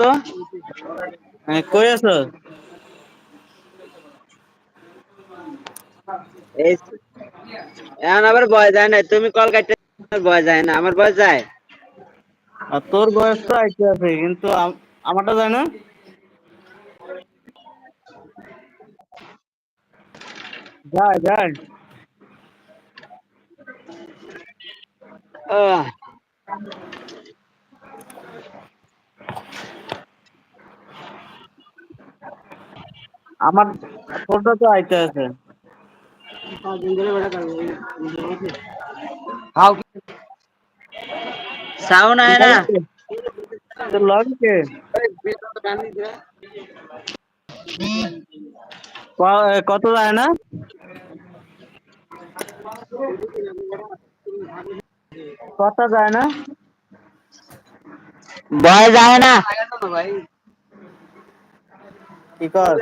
তো। কই আছো? এই এখন আবার বয় যায় না, তুমি কল কাটতে বয় যায় না, আমার বয় যায়। আর তোর বয়স তো আইতে আছে কিন্তু আমারটা যায় না। যায় যায়। আহ, আমার তোরটা তো আইতে আছে। সাউন্ড আয় না। তোর লগে কে? কত যায় না? কত যায় না? বয় যায় না। কি কর?